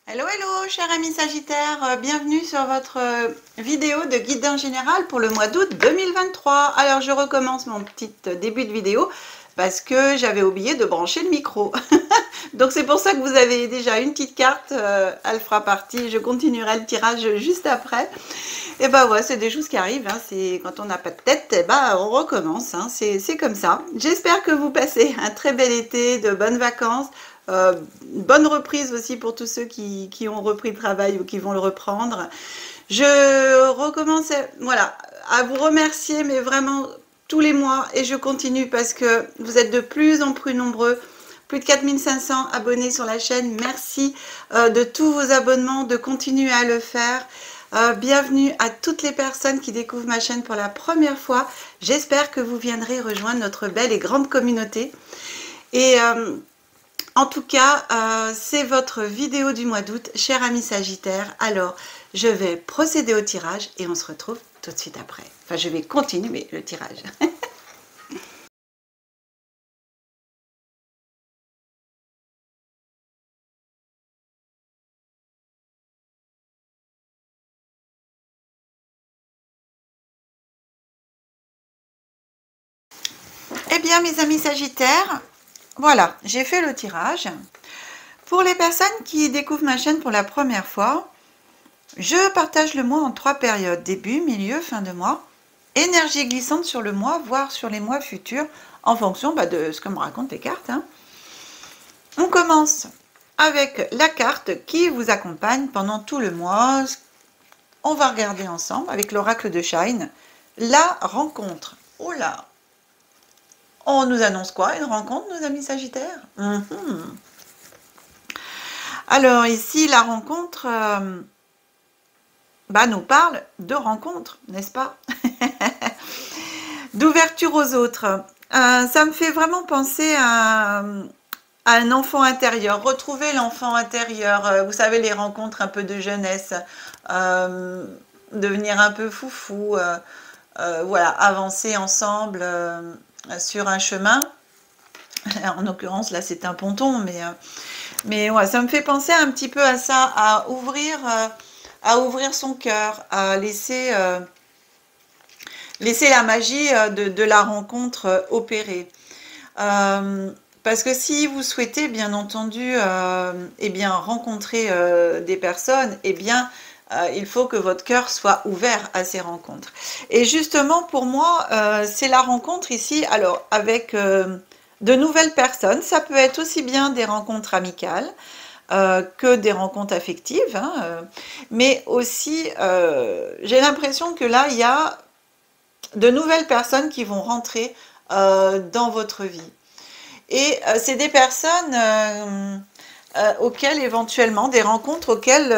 Hello, hello, cher ami Sagittaire, bienvenue sur votre vidéo de guidance générale pour le mois d'août 2023. Alors, je recommence mon petit début de vidéo parce que j'avais oublié de brancher le micro. Donc, c'est pour ça que vous avez déjà une petite carte, elle fera partie, je continuerai le tirage juste après. Et bah ouais, c'est des choses qui arrivent, hein. C'est quand on n'a pas de tête, et bah on recommence, hein. C'est comme ça. J'espère que vous passez un très bel été, de bonnes vacances, bonne reprise aussi pour tous ceux qui ont repris le travail ou qui vont le reprendre. Je recommence, voilà, à vous remercier, mais vraiment tous les mois, et je continue parce que vous êtes de plus en plus nombreux. Plus de 4500 abonnés sur la chaîne. Merci de tous vos abonnements, de continuer à le faire. Bienvenue à toutes les personnes qui découvrent ma chaîne pour la première fois. J'espère que vous viendrez rejoindre notre belle et grande communauté. Et en tout cas, c'est votre vidéo du mois d'août, cher ami Sagittaire. Alors, je vais procéder au tirage et on se retrouve tout de suite après. Enfin, je vais continuer le tirage. Eh bien, mes amis Sagittaires, voilà, j'ai fait le tirage. Pour les personnes qui découvrent ma chaîne pour la première fois, je partage le mois en 3 périodes, début, milieu, fin de mois. Énergie glissante sur le mois, voire sur les mois futurs, en fonction de ce que me racontent les cartes, hein. On commence avec la carte qui vous accompagne pendant tout le mois. On va regarder ensemble avec l'oracle de Shine, la rencontre. Oh là! On nous annonce quoi? Une rencontre, nos amis Sagittaires? Alors ici, la rencontre nous parle de rencontre, n'est-ce pas? D'ouverture aux autres. Ça me fait vraiment penser à un enfant intérieur, retrouver l'enfant intérieur, vous savez, les rencontres un peu de jeunesse, devenir un peu foufou, voilà, avancer ensemble sur un chemin. En l'occurrence, là, c'est un ponton, mais ouais, ça me fait penser un petit peu à ça, à ouvrir son cœur, à laisser la magie de la rencontre opérer. Parce que si vous souhaitez, bien entendu, eh bien, rencontrer des personnes, eh bien, il faut que votre cœur soit ouvert à ces rencontres. Et justement, pour moi, c'est la rencontre ici, alors, avec de nouvelles personnes. Ça peut être aussi bien des rencontres amicales que des rencontres affectives, hein, mais aussi, j'ai l'impression que là, il y a de nouvelles personnes qui vont rentrer dans votre vie. Et c'est des personnes auxquelles éventuellement, des rencontres auxquelles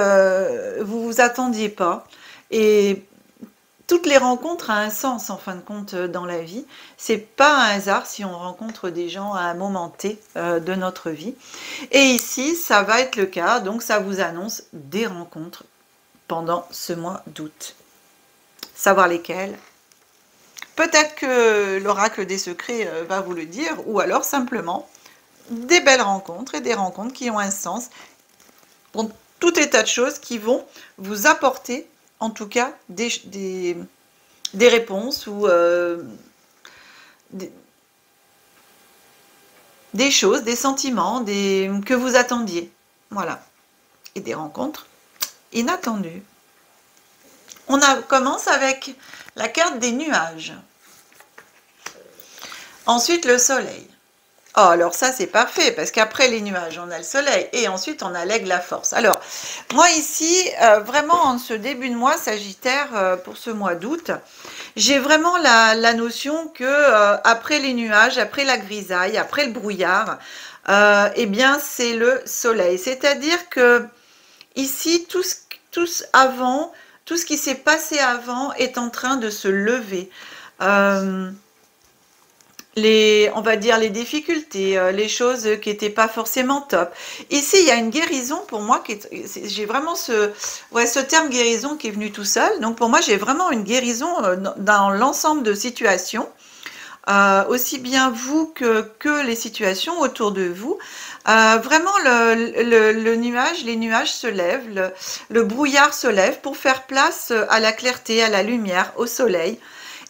vous ne vous attendiez pas. Et toutes les rencontres ont un sens en fin de compte dans la vie. C'est pas un hasard si on rencontre des gens à un moment T de notre vie. Et ici, ça va être le cas. Donc ça vous annonce des rencontres pendant ce mois d'août. Savoir lesquelles. Peut-être que l'oracle des secrets va vous le dire, ou alors simplement des belles rencontres et des rencontres qui ont un sens pour tout état de choses qui vont vous apporter en tout cas des réponses ou des choses, des sentiments que vous attendiez. Voilà. Et des rencontres inattendues. On commence avec la carte des nuages. Ensuite, le soleil. Oh, alors ça, c'est parfait, parce qu'après les nuages, on a le soleil, et ensuite, on a l'aigle, la force. Alors, moi ici, vraiment, en ce début de mois, Sagittaire, pour ce mois d'août, j'ai vraiment la notion que après les nuages, après la grisaille, après le brouillard, eh bien, c'est le soleil. C'est-à-dire que ici, tout ce qui s'est passé avant est en train de se lever. On va dire les difficultés, les choses qui n'étaient pas forcément top. Ici, il y a une guérison pour moi, j'ai vraiment ce terme guérison qui est venu tout seul. Donc pour moi, j'ai vraiment une guérison dans l'ensemble de situations aussi bien vous que les situations autour de vous. Vraiment, le nuage, les nuages se lèvent, le brouillard se lève pour faire place à la clarté, à la lumière, au soleil.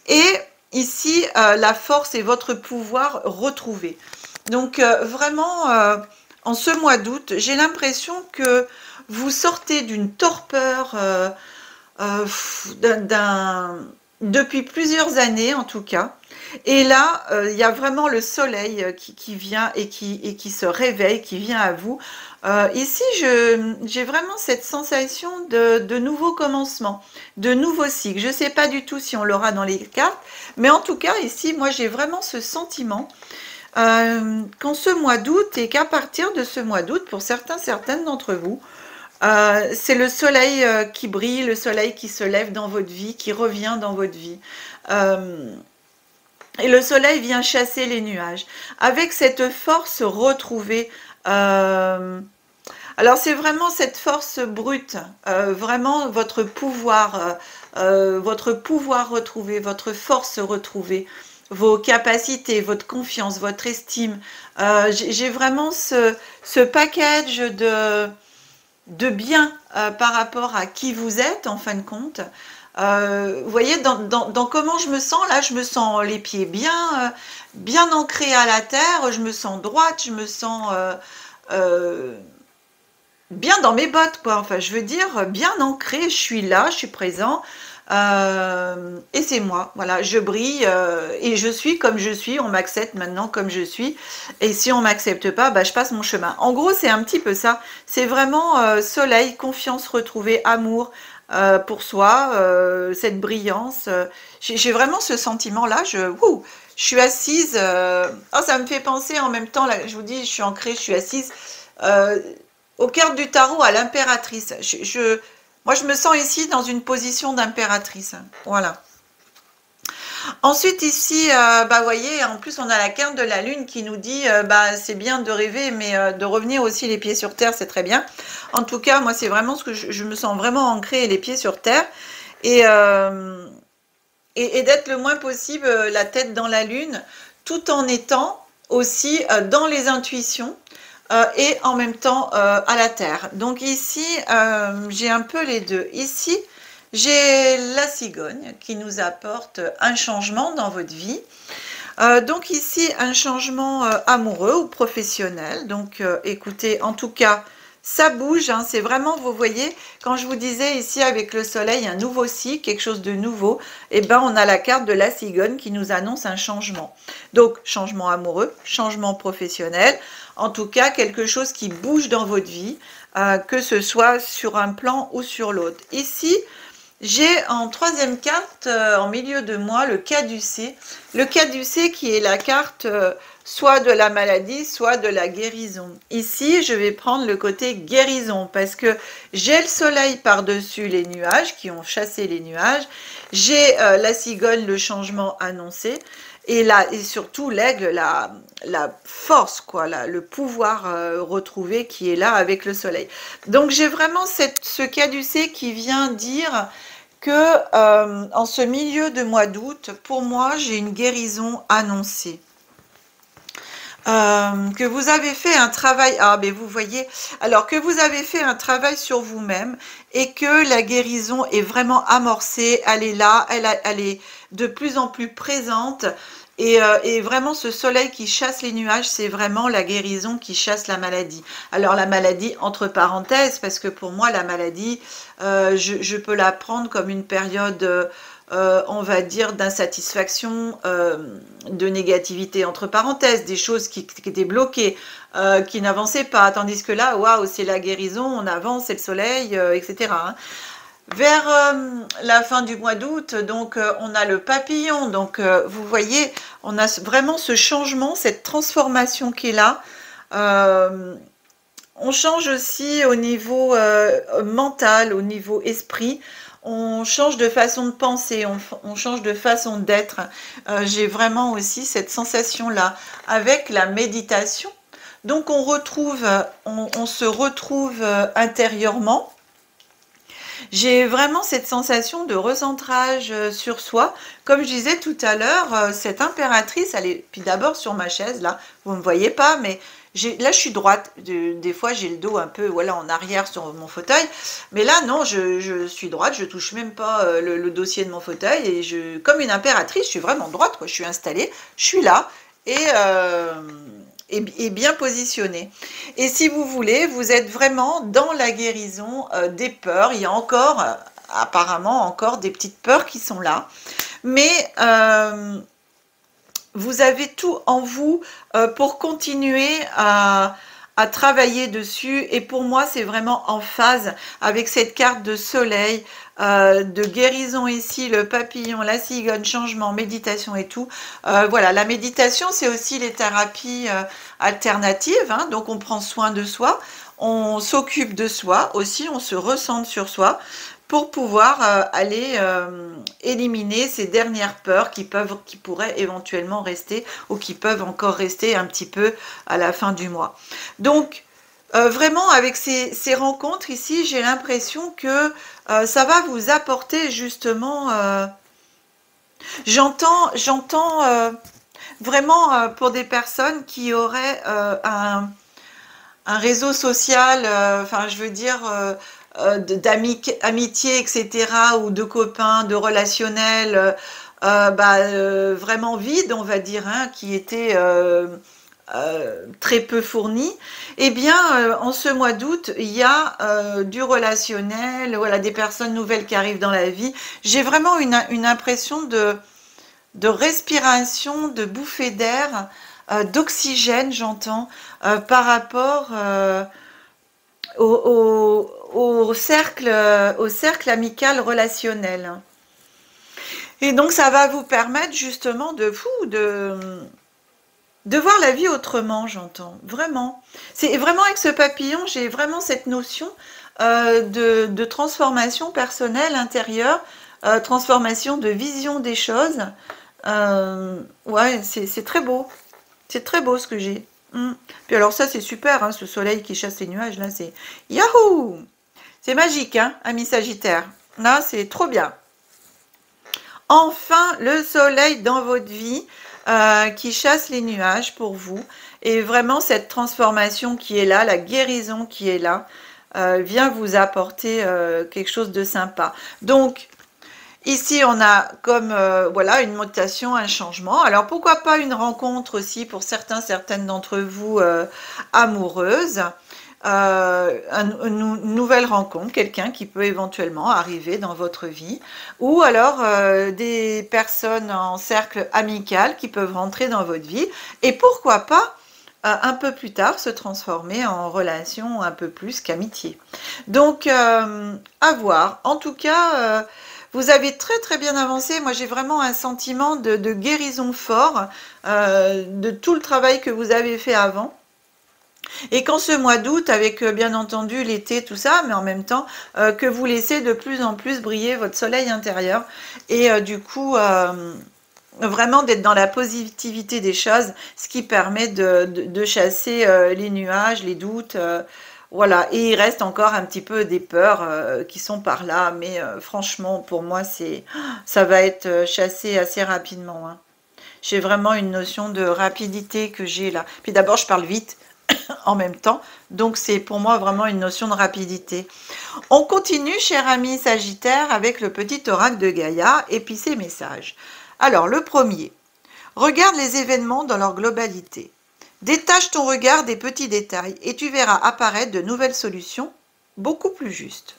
Et ici, la force et votre pouvoir retrouvés. Donc, vraiment, en ce mois d'août, j'ai l'impression que vous sortez d'une torpeur, depuis plusieurs années en tout cas. Et là, il y a vraiment le soleil qui vient et qui se réveille, qui vient à vous. Ici, j'ai vraiment cette sensation de nouveau commencement, de nouveau cycle. Je ne sais pas du tout si on l'aura dans les cartes, mais en tout cas, ici, moi, j'ai vraiment ce sentiment qu'en ce mois d'août et qu'à partir de ce mois d'août, pour certaines d'entre vous, c'est le soleil qui brille, le soleil qui se lève dans votre vie, qui revient dans votre vie. Et le soleil vient chasser les nuages. Avec cette force retrouvée, alors c'est vraiment cette force brute, vraiment votre pouvoir retrouvé, votre force retrouvée, vos capacités, votre confiance, votre estime. J'ai vraiment ce package de bien par rapport à qui vous êtes en fin de compte. Vous voyez, dans comment je me sens, là, je me sens les pieds bien ancrés à la terre, je me sens droite, je me sens bien dans mes bottes, quoi. Enfin, je veux dire, bien ancrée, je suis là, je suis présent, et c'est moi, voilà, je brille, et je suis comme je suis, on m'accepte maintenant comme je suis, et si on m'accepte pas, bah, je passe mon chemin. En gros, c'est un petit peu ça, c'est vraiment soleil, confiance retrouvée, amour, pour soi, cette brillance. J'ai vraiment ce sentiment-là. Je suis assise. Oh, ça me fait penser en même temps, là, je vous dis, je suis ancrée, je suis assise euh, aux cartes du tarot à l'impératrice. Moi, je me sens ici dans une position d'impératrice. Voilà. Ensuite, ici, bah, voyez, en plus, on a la carte de la Lune qui nous dit bah, c'est bien de rêver, mais de revenir aussi les pieds sur terre, c'est très bien. En tout cas, moi, c'est vraiment ce que je me sens vraiment ancrée, les pieds sur terre. Et, et d'être le moins possible la tête dans la Lune, tout en étant aussi dans les intuitions. Et en même temps à la terre. Donc ici, j'ai un peu les deux. Ici, j'ai la cigogne qui nous apporte un changement dans votre vie. Donc ici, un changement amoureux ou professionnel. Donc écoutez, en tout cas, ça bouge. Hein, c'est vraiment, vous voyez, quand je vous disais ici avec le soleil, un nouveau cycle, quelque chose de nouveau, et ben on a la carte de la cigogne qui nous annonce un changement. Donc, changement amoureux, changement professionnel. En tout cas, quelque chose qui bouge dans votre vie, que ce soit sur un plan ou sur l'autre. Ici, j'ai en troisième carte, en milieu de moi, le caducée. Le caducée qui est la carte soit de la maladie, soit de la guérison. Ici, je vais prendre le côté guérison parce que j'ai le soleil par-dessus les nuages qui ont chassé les nuages. J'ai la cigogne, le changement annoncé. Et là, et surtout l'aigle, la force, quoi, le pouvoir retrouvé qui est là avec le soleil. Donc j'ai vraiment ce caducée qui vient dire que en ce milieu de mois d'août, pour moi, j'ai une guérison annoncée. Que vous avez fait un travail, ah ben vous voyez, alors que vous avez fait un travail sur vous-même et que la guérison est vraiment amorcée, elle est là, elle est de plus en plus présente. Et vraiment, ce soleil qui chasse les nuages, c'est vraiment la guérison qui chasse la maladie. Alors la maladie, entre parenthèses, parce que pour moi, la maladie, je peux la prendre comme une période, on va dire, d'insatisfaction, de négativité, entre parenthèses, des choses qui étaient bloquées, qui n'avançaient pas. Tandis que là, waouh, c'est la guérison, on avance, c'est le soleil, etc. Hein. Vers la fin du mois d'août, donc on a le papillon, donc vous voyez, on a vraiment ce changement, cette transformation qui est là. On change aussi au niveau mental, au niveau esprit, on change de façon de penser, on change de façon d'être. J'ai vraiment aussi cette sensation-là avec la méditation. Donc on se retrouve intérieurement. J'ai vraiment cette sensation de recentrage sur soi. Comme je disais tout à l'heure, cette impératrice, elle est, puis d'abord sur ma chaise, là, vous ne me voyez pas, mais là je suis droite. Des fois j'ai le dos un peu voilà, en arrière sur mon fauteuil, mais là non, je suis droite, je touche même pas le dossier de mon fauteuil, et comme une impératrice, je suis vraiment droite, quoi. Je suis installée, je suis là, et, et bien positionnée. Et si vous voulez, vous êtes vraiment dans la guérison des peurs. Il y a encore, apparemment, encore des petites peurs qui sont là. Mais vous avez tout en vous pour continuer à travailler dessus. Et pour moi, c'est vraiment en phase avec cette carte de soleil, de guérison ici, le papillon, la cigogne, changement, méditation et tout. Voilà, la méditation, c'est aussi les thérapies alternatives, hein, donc on prend soin de soi, on s'occupe de soi aussi, on se recentre sur soi pour pouvoir aller éliminer ces dernières peurs qui pourraient éventuellement rester ou qui peuvent encore rester un petit peu à la fin du mois. Donc, vraiment, avec ces rencontres ici, j'ai l'impression que ça va vous apporter justement... j'entends vraiment pour des personnes qui auraient un réseau social, enfin je veux dire d'amitié, etc., ou de copains, de relationnel, vraiment vide, on va dire, hein, qui était très peu fourni. Eh bien, en ce mois d'août, il y a du relationnel, voilà, des personnes nouvelles qui arrivent dans la vie. J'ai vraiment une impression de respiration, de bouffée d'air, d'oxygène, j'entends, par rapport au cercle amical relationnel. Et donc, ça va vous permettre justement de voir la vie autrement, j'entends, vraiment. C'est vraiment avec ce papillon, j'ai vraiment cette notion de transformation personnelle intérieure, transformation de vision des choses. Ouais, c'est très beau. C'est très beau ce que j'ai. Puis alors ça, c'est super, hein, ce soleil qui chasse les nuages, là, c'est... Yahoo! C'est magique, hein, ami Sagittaire. Là, c'est trop bien. Enfin, le soleil dans votre vie qui chasse les nuages pour vous. Et vraiment, cette transformation qui est là, la guérison qui est là, vient vous apporter quelque chose de sympa. Donc, ici, on a comme voilà, une mutation, un changement. Alors, pourquoi pas une rencontre aussi pour certaines d'entre vous amoureuses. Une nouvelle rencontre, quelqu'un qui peut éventuellement arriver dans votre vie, ou alors des personnes en cercle amical qui peuvent rentrer dans votre vie, et pourquoi pas un peu plus tard se transformer en relation un peu plus qu'amitié. Donc à voir. En tout cas, vous avez très très bien avancé. Moi j'ai vraiment un sentiment de guérison fort de tout le travail que vous avez fait avant. Et qu'en ce mois d'août, avec bien entendu l'été, tout ça, mais en même temps, que vous laissez de plus en plus briller votre soleil intérieur. Et du coup, vraiment d'être dans la positivité des choses, ce qui permet de chasser les nuages, les doutes. Voilà, et il reste encore un petit peu des peurs qui sont par là, mais franchement, pour moi, ça va être chassé assez rapidement, hein. J'ai vraiment une notion de rapidité que j'ai là. Puis d'abord, je parle vite en même temps. Donc, c'est pour moi vraiment une notion de rapidité. On continue, cher ami Sagittaire, avec le petit oracle de Gaïa et puis ses messages. Alors, le premier, regarde les événements dans leur globalité. Détache ton regard des petits détails et tu verras apparaître de nouvelles solutions beaucoup plus justes.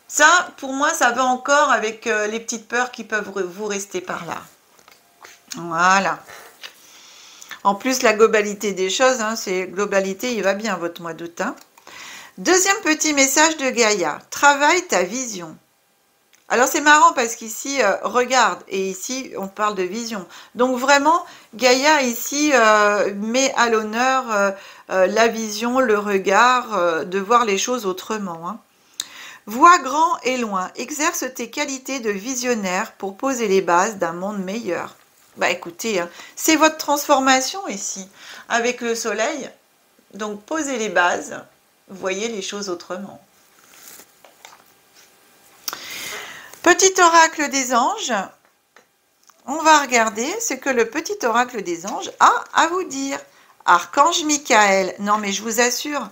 Ça, pour moi, ça va encore avec les petites peurs qui peuvent vous rester par là. Voilà. En plus, la globalité des choses, hein, c'est globalité, il va bien votre mois d'août. Hein. Deuxième petit message de Gaïa, travaille ta vision. Alors c'est marrant parce qu'ici, regarde, et ici on parle de vision. Donc vraiment, Gaïa ici met à l'honneur la vision, le regard, de voir les choses autrement. Hein. Vois grand et loin, exerce tes qualités de visionnaire pour poser les bases d'un monde meilleur. Bah écoutez, hein, c'est votre transformation ici, avec le soleil. Donc posez les bases, voyez les choses autrement. Petit oracle des anges, on va regarder ce que le petit oracle des anges a à vous dire. Archange Michael, non mais je vous assure,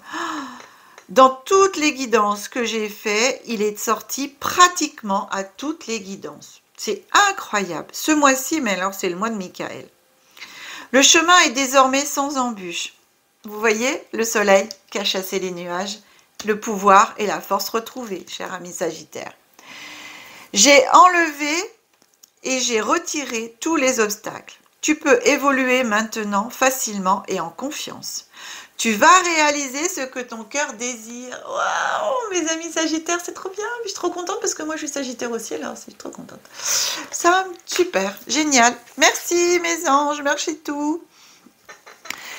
dans toutes les guidances que j'ai fait, il est sorti pratiquement à toutes les guidances. C'est incroyable. Ce mois-ci, mais alors c'est le mois de Michael. Le chemin est désormais sans embûche. Vous voyez, le soleil qui a chassé les nuages, le pouvoir et la force retrouvée, cher ami Sagittaire. J'ai enlevé et j'ai retiré tous les obstacles. Tu peux évoluer maintenant facilement et en confiance. Tu vas réaliser ce que ton cœur désire. Waouh, mes amis Sagittaires, c'est trop bien. Je suis trop contente parce que moi, je suis Sagittaire aussi, alors je suis trop contente. Ça va, super, génial. Merci mes anges, merci tout.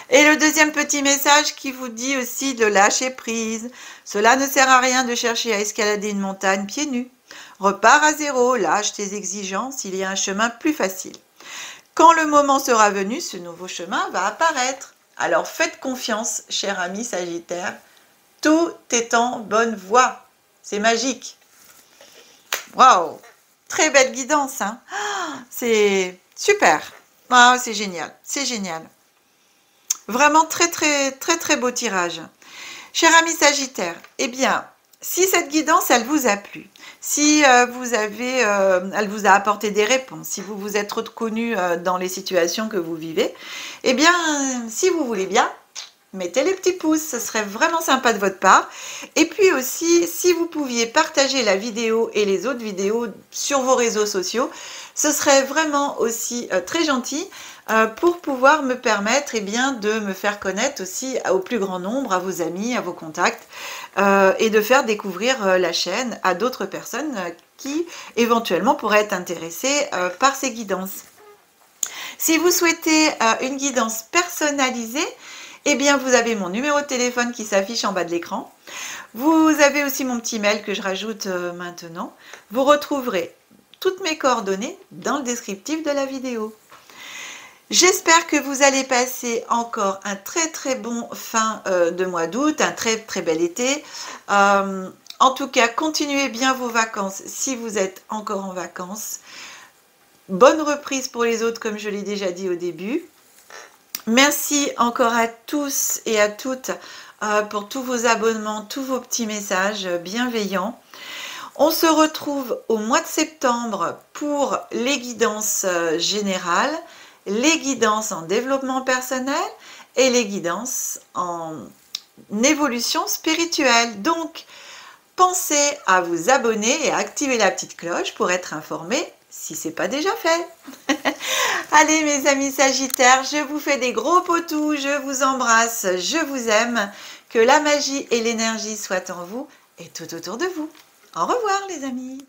Et le deuxième petit message qui vous dit aussi de lâcher prise. Cela ne sert à rien de chercher à escalader une montagne pieds nus. Repars à zéro, lâche tes exigences, il y a un chemin plus facile. Quand le moment sera venu, ce nouveau chemin va apparaître. Alors faites confiance, cher ami Sagittaire, tout est en bonne voie. C'est magique. Waouh, très belle guidance, hein. C'est super. Ah, c'est génial, c'est génial. Vraiment très beau tirage. Cher ami Sagittaire, eh bien, si cette guidance, elle vous a plu, si elle vous a apporté des réponses, si vous vous êtes reconnu dans les situations que vous vivez, eh bien, si vous voulez bien, mettez les petits pouces, ce serait vraiment sympa de votre part. Et puis aussi, si vous pouviez partager la vidéo et les autres vidéos sur vos réseaux sociaux, ce serait vraiment aussi très gentil pour pouvoir me permettre de me faire connaître aussi au plus grand nombre, à vos amis, à vos contacts, et de faire découvrir la chaîne à d'autres personnes qui éventuellement pourraient être intéressées par ces guidances. Si vous souhaitez une guidance personnalisée, eh bien, vous avez mon numéro de téléphone qui s'affiche en bas de l'écran. Vous avez aussi mon petit mail que je rajoute maintenant. Vous retrouverez toutes mes coordonnées dans le descriptif de la vidéo. J'espère que vous allez passer encore un très bon fin de mois d'août, un très bel été. En tout cas, continuez bien vos vacances si vous êtes encore en vacances. Bonne reprise pour les autres, comme je l'ai déjà dit au début. Merci encore à tous et à toutes pour tous vos abonnements, tous vos petits messages bienveillants. On se retrouve au mois de septembre pour les guidances générales, les guidances en développement personnel et les guidances en évolution spirituelle. Donc, pensez à vous abonner et à activer la petite cloche pour être informé si ce n'est pas déjà fait. Allez mes amis Sagittaires, je vous fais des gros potous, je vous embrasse, je vous aime. Que la magie et l'énergie soient en vous et tout autour de vous. Au revoir les amis.